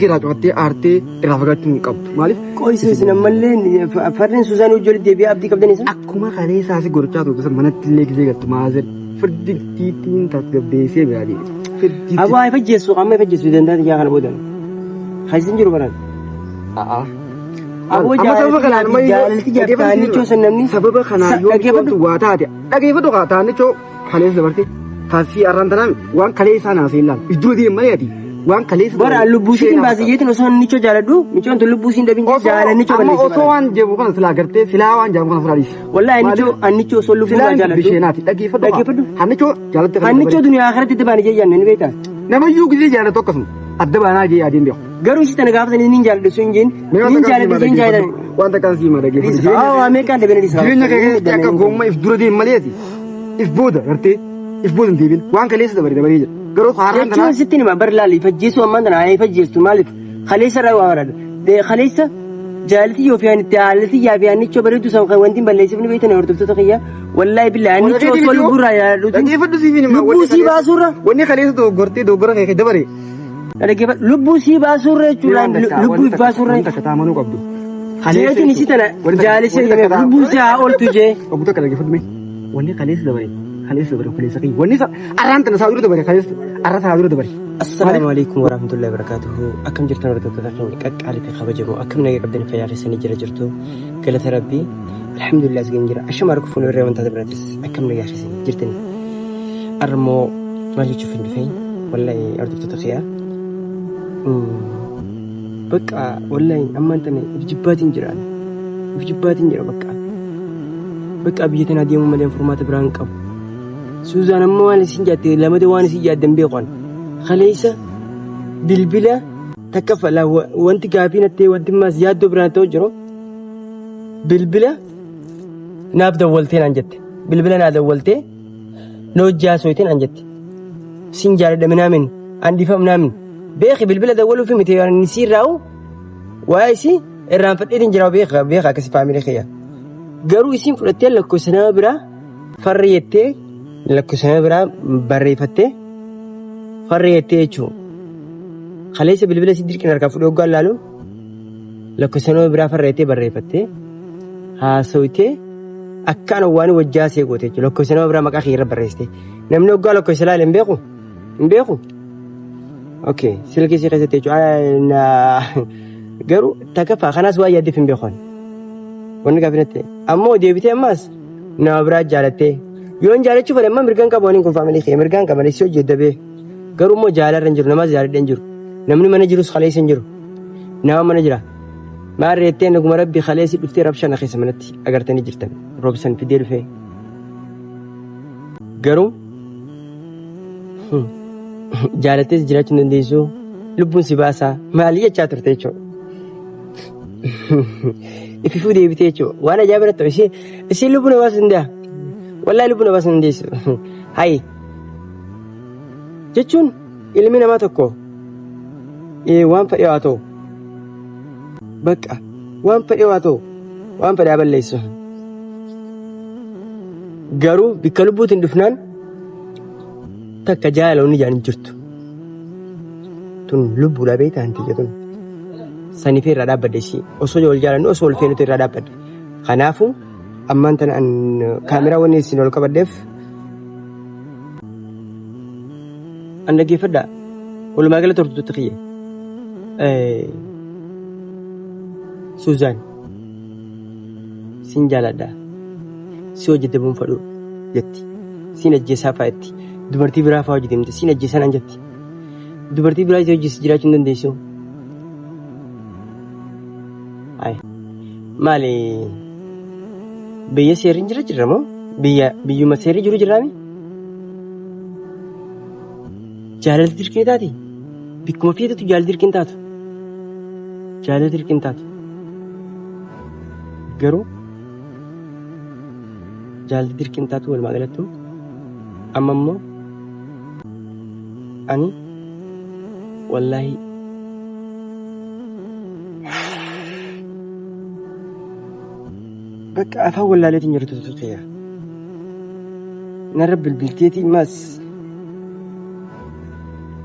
Kira cuutti aartee irraa fagaachuun qabdu maaliif? Qoyisiin ammallee farreen Suuzaan hojii deebi'ee abdii qabdanis. Akkuma kalee isaas gorchaa turte manatti illee gisee galtu maazir firdi tiitiin tasgabbeessee yaadee. Abaa ifa jeessu amma ifa jeessu danda'a yaa kana boodan. Haysin jiru baran. Aboo jaalatti jabtaanii coosan namni sababa kanaa yoo dhaggeeffatu waa taate dhaggeeffatu haa taane coo kalees dabarte taasii arrantanaan waan kalee isaa naasee ilaalu iddoo deemaa yaati. Waan kaleessa bara lubbuusiin baasiyyeetiin osoo nicho jaaladhu nichoon tun lubbuusiin dhabin jaalannicho balleessi osoo waan jeebu kana silaa gartee silaa waan jaabu kana furaadis wallahi nicho osoo lubbuun jaaladhu bisheenaati dhaggeeffadhu hannicho jaalatte hannicho duniyaa akhiratti itti baane jeeyyan ni beektaa namayyuu gisee jaalatu akkasuma adda baanaa jee yaadiin beeku garuu isi tana gaafatanii niin jaaladhu sun jeen niin jaaladhu jeen jaaladhu wanta kan siima dhaggeeffadhu ameerikaan dabene dhisaa jireenya keessatti akka goomma if dura deem maleeti if booda gartee if booda hin deebin waan kaleessa dabaree jira garuu haaraan kana jechuun sitti nima barlaali fajjeessu ammaan tana ay fajjeessu maaliif khaleessa raa waarad de khaleessa jaalati yoo fiyan itti haalati yaa fiyan nicho bareedu san kan wanti balleessifni beeytan hordoftoota kiyya wallahi billahi nicho osoo lubburaa yaadu dhaggeeffadhu siifin ma lubbuu sii baasurra wanni khaleessa dogoggortee dogoggora kee dabare dhaggeeffadhu lubbuu sii baasurra jechuudha lubbuu baasurra takataamanuu qabdu khaleessa ni sitana jaalisi lubbuu sii haa ooltu jee obbo takka dhaggeeffadhu wanni khaleessa dabare خليس دبر خليس أخي ونسا أرانت نساوي دبر خليس أرانت هذول دبر السلام عليكم ورحمة الله وبركاته أكم جرتنا ورتنا كأك على في خبجمو أكم نيجي قبلنا في عرس نجرا جرتو كلا تربي الحمد لله زين جرا أشم أركو فنور ريوان تدبرتس أكم نيجي عرس جرتني أرمو ما لي تشوفين بفين ولا أرد تتخيا بقى ولا أما أنتني في جباتين جران في جباتين جرا بقى بيتنا ديوم مليان فورمات برانك أب سوزان أموال سنجاتي لما دوان سنجات دنبيقون خليسة بالبلا تكفل وانت كافين التي وانت ما زياد بران توجرو بالبلا نابدا ولتين انجت بالبلا نابدا ولتين نوجا سويتين انجت سنجار دمنامن عندي فمنامن بيخي بالبلا دولو في متيار نسير راو وايسي الران فتيتين جراو بيخا كسي فاميلي خيا قرو يسين فرتين لكو سنابرا فريتي لكوسنا برا بريفتة فريتة شو خليس بالبلا سيدري كنا ركاب فلوق قال لالو لكوسنا برا فريتة بريفتة ها سويته أكان واني وجاسي قوتي لكوسنا برا مكان خير بريستة نمنو قال لكوسنا لمبيخو أوكي سلكي سيخسة شو أنا قرو تكفى خلاص وايد دفن بيخون ونقابلته أمو ديبتي أماس نابرا جالته yoon jaalachu fedhe amma mirgaan qabooniin kun faamilii kee mirgaan qaban isii hojjeddabe garuu immoo jaalarra hin jiru nama jaaladha hin jiru namni mana jirus khaleessa hin jiru nama mana jira maarreettee naguma rabbi khaleessi dhuftee rabshana keessa manatti agartanii jirtan roobsan fidee dhufee garuu jaalattees jiraachuu hin dandeessu lubbuun si baasaa maalii jechaa turte jechuudha ififuu deebitee jechuudha waan ajaa'ibaa ta'u isii lubbuun hawaasa hin danda'a. والله لبنا بس نديس هاي جتشون إلمينا ما تكو وان فريواتو بقى وان فريواتو وان فريابل ليسو قارو بكلبوت اندفنان تكا جايلة ونجان جرتو تون لبو لابيتا انتي جتون سانيفي راداب بديسي وصولي والجالة وصول فينو تي راداب بد خنافو أما أنت أن كاميرا ونيسين ولا كبردف أنا كيف ده ولا ما قلت ترد تخيه سوزان سنجالة ده سوى جد بوم فلو جتي سين الجسا فاتي دبرتي برا فاوج ديمت سين الجسا نجتي دبرتي برا جس جرا چندن ديسو أي مالي biyya seeriin jira moo biyyuma seerii jiru jiraami jaalala dirqii taati bikkuma fiitatu jaalala dirqiin taatu garuu jaalala dirqiin taatu walumaa galattu amma immoo ani wallaahi بك أفهم ولا لا تنجر تتوقيا نرب البلتيتي ماس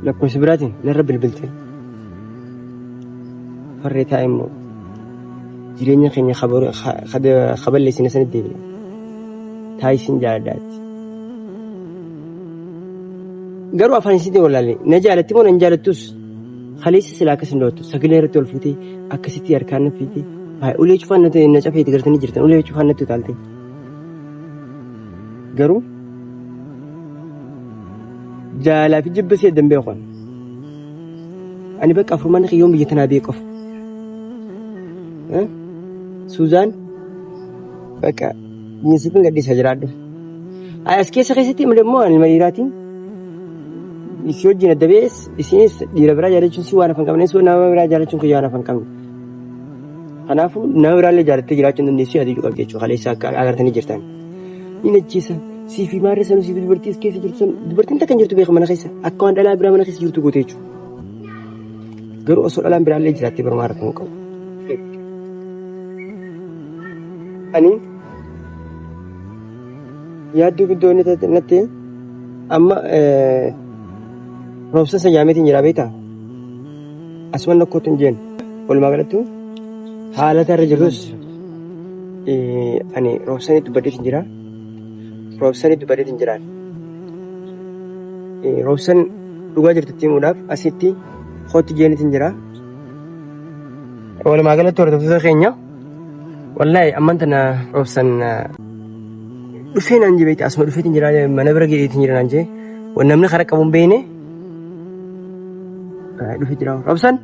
لكو سبراتين نرب البلتين lafarree taa'e immoo jireenya keenya kaballeessine sanitti deebina. Taayisiin jaalladhaatti. Garuu afaan isiitiin walaalle na jaalatti moo nan jaalattus kaleessa silaa akkas hin dhoottu sagalee irratti ol fuutee akkasitti harkaan na fiitee ulee cufaan na cafeeti gartanii jirtan ulee cufaan natti utaalte. Garuu jaalaa fi jibba see dambee qoon. Ani bakka afurmanni qiyyoon biyya tanaa beekof. Suuzaan bakka bineensi kun gadhiisaa jiraadhu. As keessatti immoo ani mariiraatiin isi wajjin adda bees isinis dhiira biraa jaalachuun si waan afaan qabne si nama biraa jaalachuun kun waan afaan qabne. Kanaafuu nama biraallee jaalattee jiraachuun dandeessu yaaduu qabdi jechuudha kaleessa akka agartanii jirtan. Inni ajjeesan siifi maarree sanuu siifi dubartii as keessa jirtu dubartiin takka hin jirtu beeka mana keessa akka waan dhalaa biraa mana keessa jirtu goote jechuudha. Garuu osoo dhalaan biraallee jiraattee barumaa rakkoo qabu. Ani yaadduu guddoo inni natti amma roobsa sayyameetiin jira beektaa? Asumaan nakkootu hin jeen walumaa galatti haalata irra jirus ani roobsanii dubbadheetiin jira. Roobsanii dubbadheetiin jiraan. Roobsan dhugaa jirtutti himuudhaaf asitti hootti jeenitiin jira. Walumaa galatti hordoftoota keenya wallaahi amman tana roobsan dhufee naan jee beektaa asuma dhufeetiin jira mana bira geetiin jira naan jee waan namni karaa qabuun beekne dhufee jira roobsan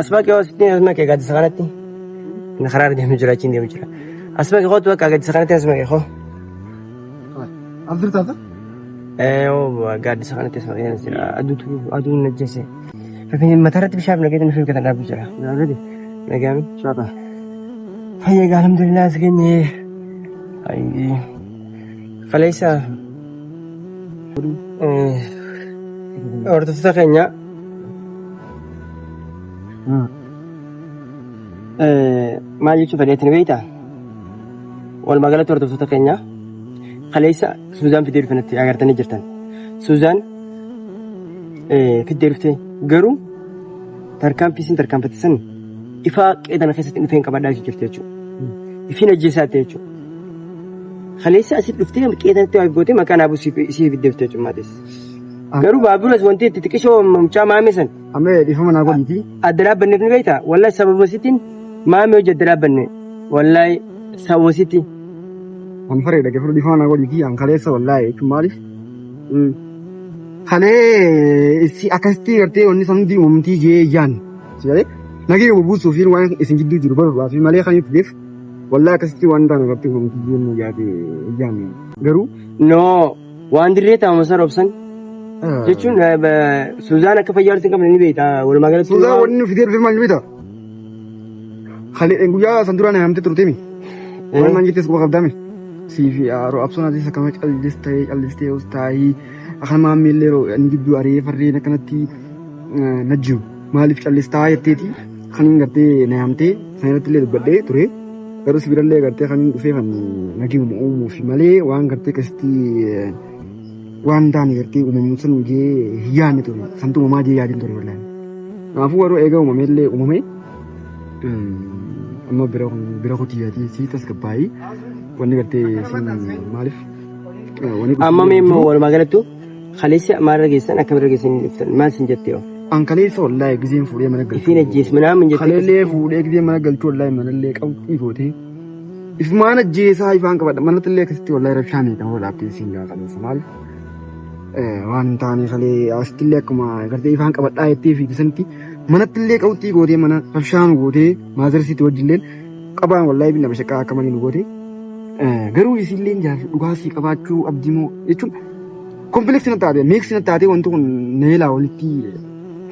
asuma kee hoositti asuma kee gaaddisa kanatti na karaa deemu jira achiin deemu jira asuma kee hootu bakka gaaddisa kanatti asuma kee hoo. Afirtaata? Gaaddisa kanatti asuma kee jira aduun najjeese. Rifeensi mataarratti bishaan nageetiin nuuf eeggatan dhaabbii jira. Nagaami. Shaata. Fayyaa alhamdulillah as geenye. Kaleessa. Hordoftoota keenya. Maal jechuun fedheetiin beektaa? Walumaa galatti hordoftoota keenya. Kaleessa Suuzaan fiddee dhufanitti agartanii jirtan. Suuzaan fiddee dhuftee garuu tarkaanfiin tarkaanfattisan ifaa qeedana keessatti dhufeen qabadhaa jirti jechuudha. Ifiin ajjeesaatti jechuudha. Kaleessa asitti dhuftee qeedanatti waa gootee maqaan abuu isii fiddee dhuftee jechuudha. Garuu baaburas wanti itti xiqqishoo mucaa maamee san. Amee dhiifama naa godhiiti. Adda dhaabbanneef ni beektaa? Wallahi sababa isittiin maamee hojii adda dhaabbanne. Wallahi sababa isittiin. Waan faree dhagee fudhu dhiifama naa godhiiti. An kaleessa wallahi jechuun maaliif? Kalee akkasitti gartee wanni sanuuti uumamtii jee ijaan. Sigalee nagee buusuu fi waan isin gidduu jiru barbaadu fi malee kan fideef wallahi akkasitti waan dhaan gartee uumamtii jee nu yaade ijaan. Garuu. Noo waan dirree taa'uma sana roobsan. Jechuun Suuzaan akka fayyaa walitti qabne ni beektaa walumaa galatti. Suuzaan wanni fidee dhufe maal ni beektaa? Kalee guyyaa san duraan haamtee turteemi. Waan maan jettees quba qabdaame. Siifi yeroo absoonaatiis akkama callistee taa'ii akkan maamillee inni gidduu aree farreen akkanatti najjiru maaliif callistaa jetteeti kan hin gartee na haamtee sanatti illee dubbadhee ture. Garuu sibirallee gartee kan hin dhufee kan nagee uumuu fi malee waan gartee akkasitti waan taane gartee uumamu sun jee yaadne ture santu uumamaa jee yaadin ture wallahi. Kanaafuu yeroo eegaa uumameellee uumame amma bira kutiyaatii si tasgabbaa'ii wanni gartee sin maaliif. Amma meemmoo walumaa galattu kaleessa maal geessan akka bira geessan dhuftan maal sin jettee oo. An kaleessa wallahi gizeen fuudhee mana galchuu. Ifiin ajjees manaa min jettee. Kaleellee fuudhee gizeen mana galchuu wallahi manallee qabxii gootee. Ifumaan ajjeesaa ifaan qabadha manattillee akkasitti wallahi rabshaanii kan walaabtee siin gaafaleessa maaliif. Waan taane kalee asittillee akkuma gartee ifaan qabadhaa jettee fi sanatti manattillee qabxii gootee mana rabshaan gootee maazarsiitti wajjillee qabaan wallahi binna bashaqaa akka malee nu gootee. Garuu isillee dhugaasii qabaachuu abdiimoo jechuun kompileksii na taate miiksii na taate wanti kun neelaa walitti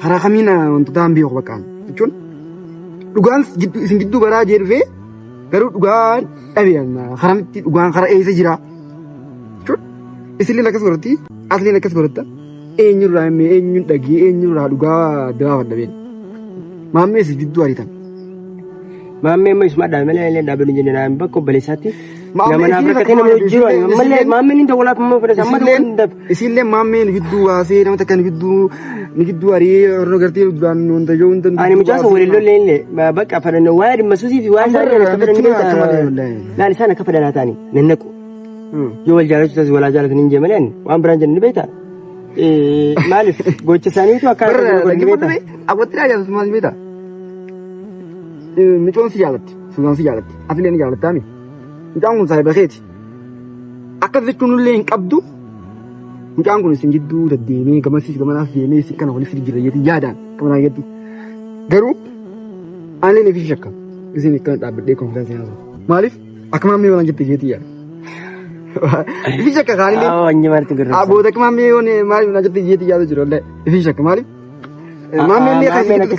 karaa kamiina wantoota hin beeku bakka jechuun dhugaan isin gidduu baraa jee dhufee garuu dhugaan dhabeen karamitti dhugaan karaa eessa jira jechuun isillee akkas godhatti asliin akkas godhatta eenyurraa himee eenyuun dhagee eenyurraa dhugaa dabaafan dhabeen maammee isin gidduu ariitan. Maammee immoo isuma dhaabee malee illee dhaabee jennee bakka obboleessaatti. nama naaf rakkatee nama jiru ammallee maammeen inta walaaf immoo fedha amma daf isillee maammeen gidduu waasee nama takkan gidduu ari'ee horno gartee duraan wanta yoo wanta ani mucaasa walillee illee bakka fedhan waa dhimma suusii fi waa isaanii akka fedhan laal isaan akka fedhanaa ta'anii nannaqu yoo wal jaalachuu tasis walaa jaalatan hin jeemaleen waan biraan jenni beektaa maaliif gocha isaaniitu akka awwatti jaalatu maal beektaa micoon si jaalatti suuraan si jaalatti atilee ni jaalattaami mucaan kun saayiba keeti akka jechuun illee hin qabdu mucaan kun isin jidduu deddeemee gamasiis gamanaas deemee isin kana waliif jira jeetii yaadaan qabanaa jettu garuu ani ni fi shakka isin ikkana dhaabbadhee konfiraansii haasa maaliif akka maammee waan jette jeetii yaada fi shakka kaanilee wanyi marti gurra aboota akka maammee waan maaliif na jette jeetii yaada jiru illee fi shakka maaliif maammee illee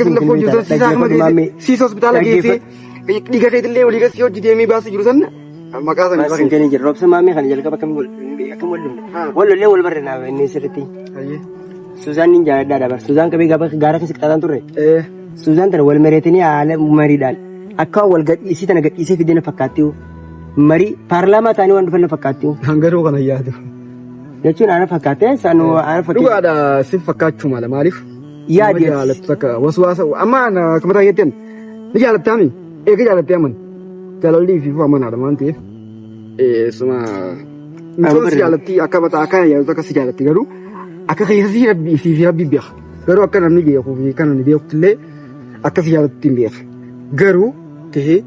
kan lafoo jiru siisaa kama geesse siis hospitaala geesse dhiiga keetillee walii gasii hojii deemee baasii jiru sanna maqaa sana basin kanii jira roobsa maamee kana jalqaba akkam wallollee wal barre naa inni sirriitti Suuzaan ni jaalladha dabar Suuzaan qabee gaara keessa qixaataan turre Suuzaan tana wal mareetanii haala mariidhaan akka wal gadhiisii tana gadhiisee fidee fakkaattii marii paarlaamaa taanii waan dhufan fakkaattii hangaroo kana yaadu jechuun ana fakkaatee saanuu ana fakkaatee dhugaadha si fakkaachuu mala maaliif yaadi jaallattu akka waswaasa amma kamata jetteen ni jaallattaami eega jaalattee aman jaalalli fi amanaadha waan ta'eef suma misoomsi jaallatti akka mataa akka yaadu akka si jaallatti garuu akka keessi rabbi fi rabbi beeka garuu akka namni beekuu fi kan namni beekuttillee akka si jaallatti hin beeka garuu ta'ee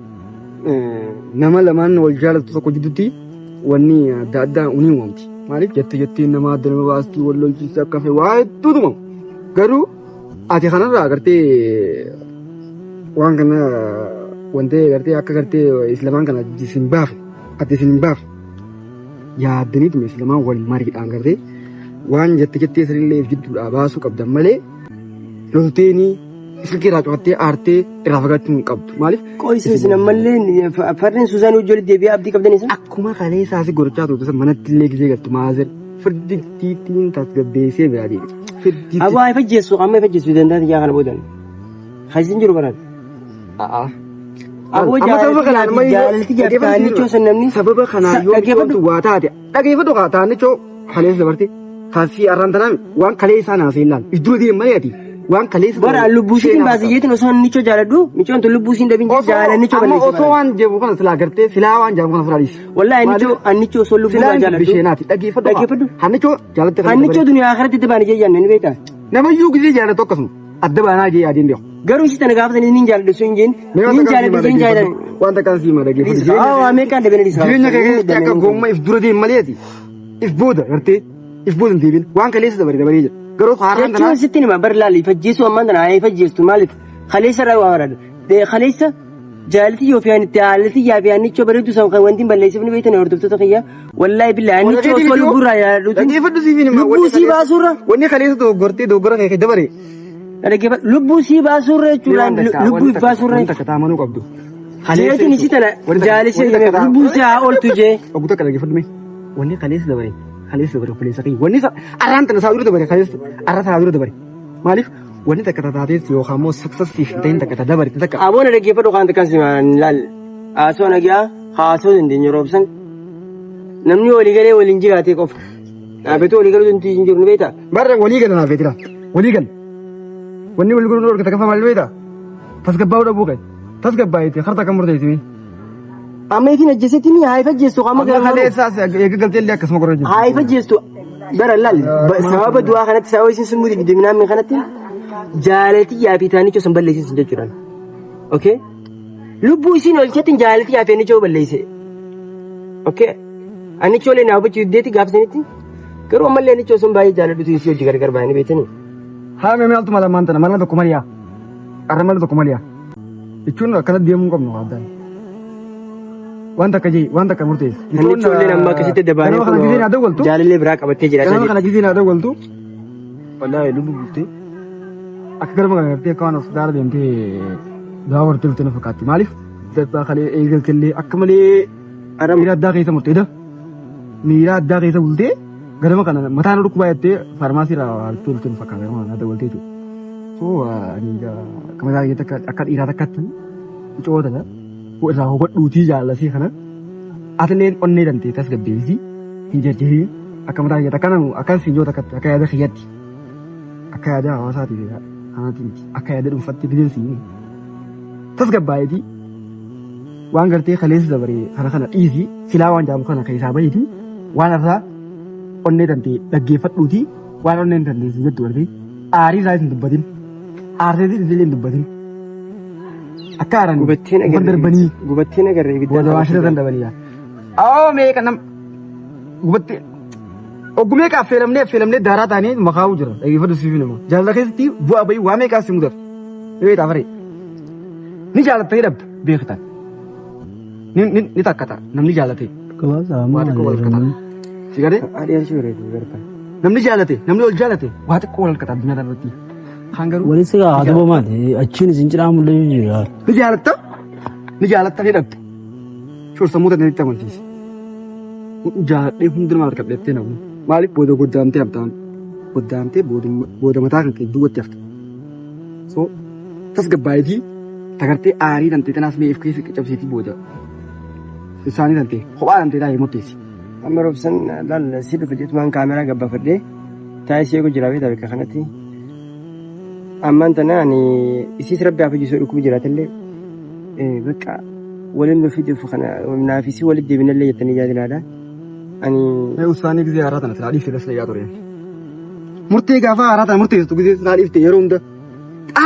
nama lamaan wal jaallattu tokko jidduutti wanni adda addaa unii uumamti maaliif jettee nama adda nama baastii wal lolchiisee akka fee waa hedduutu uumamu garuu ati kanarraa agartee waan kana wantee gartee akka gartee islamaan kana isin baafe ati isin baafe yaaddaniitu islamaan wal mariidhaan gartee waan jettee sanillee jidduudhaa baasuu qabdan malee lolteenii silkii irraa cufattee aartee irraa fagaachuu hin qabdu maaliif qoyisiis namallee farreen Suuzaan ijoollee deebi'ee abdii qabdanis akkuma kalee isaasi gorchaa turte manatti illee gisee galtu maazir firdittiin tasgabbeessee biraa deebi abaa ifajjeessu amma ifajjeessu dandaati yaa kana boodan hasiin jiru baran aboo jaalatti jaabtaanichoo san namni sababa kanaa yoo dhaggeeffatu waa taate dhaggeeffatu kaa taanichoo kaleessa dabarte kaasii arraan tanaami waan kalee isaa naasee ilaalu iddoo deeman ati waan kaleessa bara lubbuusiin baasiyyeetiin osoo nichoo jaaladhu michoon tun lubbuusiin dhabin jaalannichoo balleessi osoo waan jeebu kana silaa gartee silaa waan jaabu kana firaadis wallahi annichoo osoo lubbuu jaaladhu bisheenaati dhaggeeffadhu hannichoo jaalatte hannichoo duniyaa akhiratti itti baane jeeyyan ni beektaa namayyuu gisee jaalattu akkasuma adda baanaa jee yaadiin beeku garuu isi tana gaafatanii niin jaaladhu sun jeen niin jaaladhu jeen jaaladhu waan takkaan siima dhaggeeffadhu ameerikaan dabene dhisaa jireenya keessatti akka goomma if dura deem maleeti if booda gartee if booda hin deebin waan kaleessa dabaree jira garuu haaraan jechuun sitti nima bar laali fajjeessu ammaan tana haa fajjeestu maaliif kaleessa irraa waa waraadha kaleessa jaalati yoo fiyaan itti haalati yaa fiyaan nichoo bareedu san kan wanti balleessifni beektan hordoftoota kiyya wallaahi billaahi nichoo osoo lubbuurraa yaadatu dhaggeeffadhu siifin lubbuu sii baasurra wanni kaleessa dogoggortee dogoggora kee dabare dhaggeeffadhu lubbuu sii baasurra jechuudhaan lubbuu if baasurra takka taamanuu qabdu jeetiin isi tana jaalisi lubbuu sii haa ooltu jee oguu takka dhaggeeffadhu mee wanni kaleessa dabare kaleessa dabare kaleessa kiyya wanni arraan tana saa dura dabare kaleessa arra saa dura dabare maaliif wanni takka tataatees yookaan immoo saksasiif ta'in takka dabarti takka aboona dhaggeeffadhu kan takkan simaan laal haasoo nagaa haasoo dandeenye roobsan namni walii galee waliin jiraatee qofa dhaabbatu walii galuu dandeenya hin jiru ni beektaa barra walii gala naaf beektaa walii gala wanni walii galuu dhorka takka famaa ni beektaa tasgabbaa'uu dhabuu qabu tasgabbaa'eeti harta kan murteessime amma isin ajjeesetti ni haa ifajjeestu qaama gara kaleessaas eeggaltee illee akkasuma qorra jiru haa ifajjeestu bara laal sababa du'aa kanatti sababa isin summuuti didiminaamni kanatti jaalati yaafitaanichoo san balleessin jechuudhaan okay lubbuu isin olchetti jaalati yaafeenichoo balleesse okay anichoolee naa hubachuu iddeetti gaafsanitti garuu ammallee anichoo sun baay'ee jaaladhutu isii hojii gargar baay'anii beekanii haa mee maaltu mala maantana mala tokko maliyaa arra mala tokko maliyaa jechuun akkanatti deemuu qabnu waadaan wanta kaji wanta ka murtees anichoolee amma akkasitti dabaanee jaalallee biraa qabattee jira kana gisee naa dawwaltu wallahi lubbuu bultee akka garba kana gartee akka waan of daara deemtee daawwartee lutee na fakkaatti maaliif darbaa kalee eegaltellee akka malee miira addaa keessa murteedha miira addaa keessa bultee garba kana mataan dhukkubaa jettee faarmaasii irraa hartee lutee na fakkaata garba kana dawwaltee jiru soo akka mataa jettee akka dhiiraa takkatti cootadha irraa hubadhuutii jaallasii kana atileen onnee dantee tasgabbeessi hin jajjahiin akka mataa kiyyatta kanamu akka sinjoo takkatti akka yaada kiyyatti akka yaada hawaasaati kanaatiin akka yaada dhuunfatti bineensi tasgabbaa'eeti waan gartee kaleessa dabaree kana dhiisi silaa waan jaamu kana keessaa baheeti waan irraa onnee dantee dhaggeeffadhuuti waan onneen dantee jettu gartee aarii isaa hin dubbatin aarseetiin illee hin dubbatin akka aaran gubattiin agarree ibidda waashita dandabanii meeqa nam gubattee oggumee ka affeelamnee daaraa taanee makaa'uu jira dhaggeeffadhu siif nama jaalala keessatti bu'aa bahii waa meeqaa si mudatu beektaa faree ni jaalattee dhabda beektan ni takkata namni jaalate waa xiqqoo wal harkata si gadee namni jaalate namni ol jaalate waa xiqqoo wal harkata addunyaa irratti hangaruu walitti gaa aduma maali achiin isin cidhaa mul'atu jira ni jaalatta ni dhabda shoorsammuu ta'e ni amansiisa jaaladhee hundumaa harkadheettee namu maaliif booda goddaamtee abdaan goddaamtee booda mataa kan kee duwwatti hafta so tasgabbaa'eetii tagartee aarii tantee tanaas mee'eef keessa cabseetii booda isaanii tantee kophaa tantee taa'ee murteessi. Amma roobsan laal si dhufa jechuun kaameraa gabbafadhee taa'ee si eegu jira beektaa bakka kanatti. Ammaan tana ani isiis rabbi hafa jisoo dhukkuba jiraatallee bakka waliin nufi dhufu kana naafisii walitti deebinallee jettanii yaadinaadha. Ani usaanii gisee haaraa tana silaa dhiiftee tasla yaa ture. Murtee gaafa haaraa tana murteessitu gisee silaa dhiiftee yeroo hunda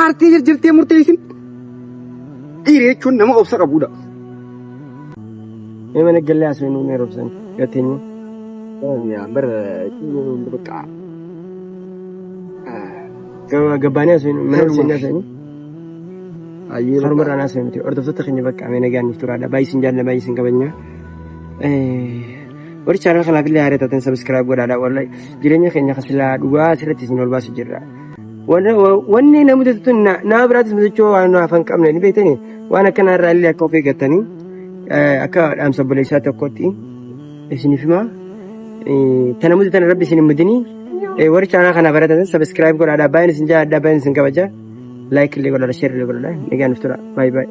aartee jirtee murteessin dhiiree jechuun nama obsa qabudha. Mee mana gallee asoo inni humna roobsan gateenya. Bara bakka gabbaanii asoo inni mana roobsan asoo inni. Harmarraan asoo miti hordoftoota keenya bakka mee nagaan nuuf turaadha baay'ee isin jaalladha baay'ee isin kabajna. Warri chaanal kanaaf illee haaraa taatan sabiskiraayib godhaadha wallahi jireenya keenya kasilaa dhugaa asirratti isin ol baasu jirra. Wanni namni tun nama biraatis mitichoo waan afaan qabne ni beektani waan akkana irraa illee akka of eeggatanii akka dhaamsa obboleessaa tokkotti isiniif hima. Tana muti tana rabbi isin hin mudini warri chaanal kanaaf baratan sabiskiraayib godhaadha baay'een isin jaalladha baay'een isin kabaja laayik illee godhaadha sheer illee godhaadha nagaan nuuf tura baay'ee baay'ee.